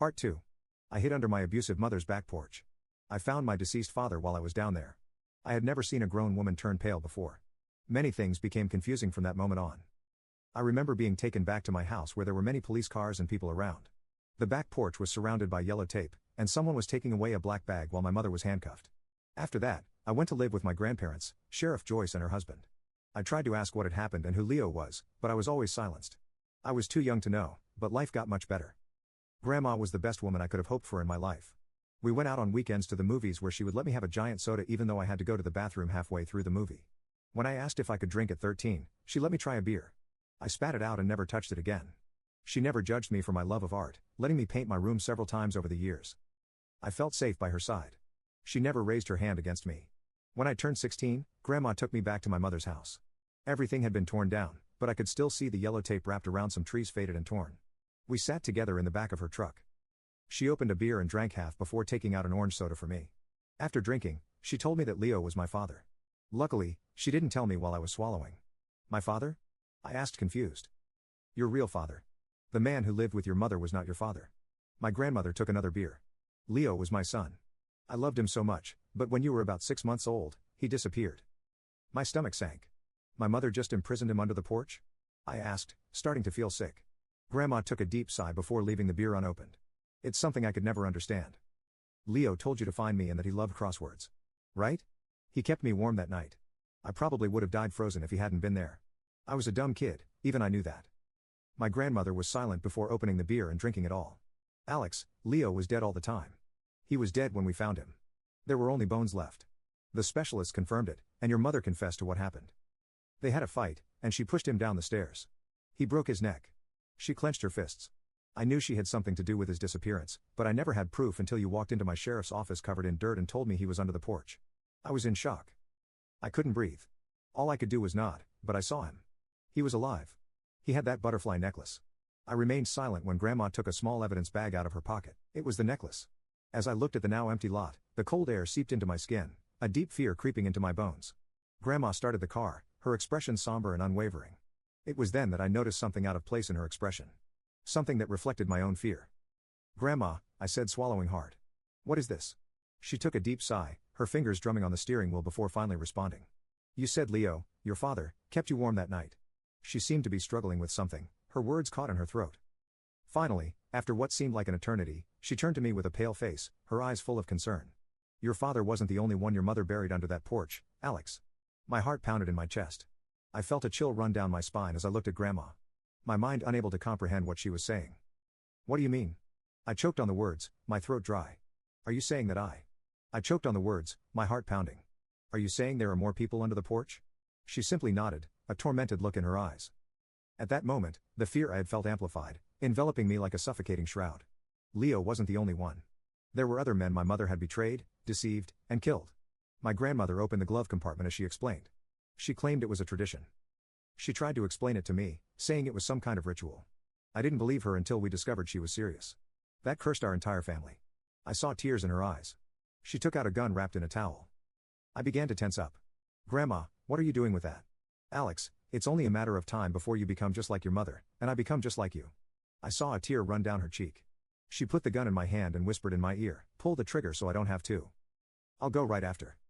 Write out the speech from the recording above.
Part 2. I hid under my abusive mother's back porch. I found my deceased father while I was down there. I had never seen a grown woman turn pale before. Many things became confusing from that moment on. I remember being taken back to my house where there were many police cars and people around. The back porch was surrounded by yellow tape, and someone was taking away a black bag while my mother was handcuffed. After that, I went to live with my grandparents, Sheriff Joyce and her husband. I tried to ask what had happened and who Leo was, but I was always silenced. I was too young to know, but life got much better. Grandma was the best woman I could have hoped for in my life. We went out on weekends to the movies where she would let me have a giant soda even though I had to go to the bathroom halfway through the movie. When I asked if I could drink at 13, she let me try a beer. I spat it out and never touched it again. She never judged me for my love of art, letting me paint my room several times over the years. I felt safe by her side. She never raised her hand against me. When I turned 16, Grandma took me back to my mother's house. Everything had been torn down, but I could still see the yellow tape wrapped around some trees faded and torn. We sat together in the back of her truck. She opened a beer and drank half before taking out an orange soda for me. After drinking, she told me that Leo was my father. Luckily, she didn't tell me while I was swallowing. My father? I asked confused. Your real father. The man who lived with your mother was not your father. My grandmother took another beer. Leo was my son. I loved him so much, but when you were about 6 months old, he disappeared. My stomach sank. My mother just imprisoned him under the porch? I asked, starting to feel sick. Grandma took a deep sigh before leaving the beer unopened. It's something I could never understand. Leo told you to find me and that he loved crosswords. Right? He kept me warm that night. I probably would have died frozen if he hadn't been there. I was a dumb kid, even I knew that. My grandmother was silent before opening the beer and drinking it all. Alex, Leo was dead all the time. He was dead when we found him. There were only bones left. The specialists confirmed it, and your mother confessed to what happened. They had a fight, and she pushed him down the stairs. He broke his neck. She clenched her fists. I knew she had something to do with his disappearance, but I never had proof until you walked into my sheriff's office covered in dirt and told me he was under the porch. I was in shock. I couldn't breathe. All I could do was nod, but I saw him. He was alive. He had that butterfly necklace. I remained silent when Grandma took a small evidence bag out of her pocket. It was the necklace. As I looked at the now empty lot, the cold air seeped into my skin, a deep fear creeping into my bones. Grandma started the car, her expression somber and unwavering. It was then that I noticed something out of place in her expression. Something that reflected my own fear. Grandma, I said, swallowing hard. What is this? She took a deep sigh, her fingers drumming on the steering wheel before finally responding. You said Leo, your father, kept you warm that night. She seemed to be struggling with something, her words caught in her throat. Finally, after what seemed like an eternity, she turned to me with a pale face, her eyes full of concern. Your father wasn't the only one your mother buried under that porch, Alex. My heart pounded in my chest. I felt a chill run down my spine as I looked at Grandma. My mind unable to comprehend what she was saying. What do you mean? I choked on the words, my throat dry. Are you saying that I choked on the words, my heart pounding. Are you saying there are more people under the porch? She simply nodded, a tormented look in her eyes. At that moment, the fear I had felt amplified, enveloping me like a suffocating shroud. Leo wasn't the only one. There were other men my mother had betrayed, deceived, and killed. My grandmother opened the glove compartment as she explained. She claimed it was a tradition. She tried to explain it to me, saying it was some kind of ritual. I didn't believe her until we discovered she was serious. That cursed our entire family. I saw tears in her eyes. She took out a gun wrapped in a towel. I began to tense up. Grandma, what are you doing with that? Alex, it's only a matter of time before you become just like your mother, and I become just like you. I saw a tear run down her cheek. She put the gun in my hand and whispered in my ear, pull the trigger so I don't have to. I'll go right after.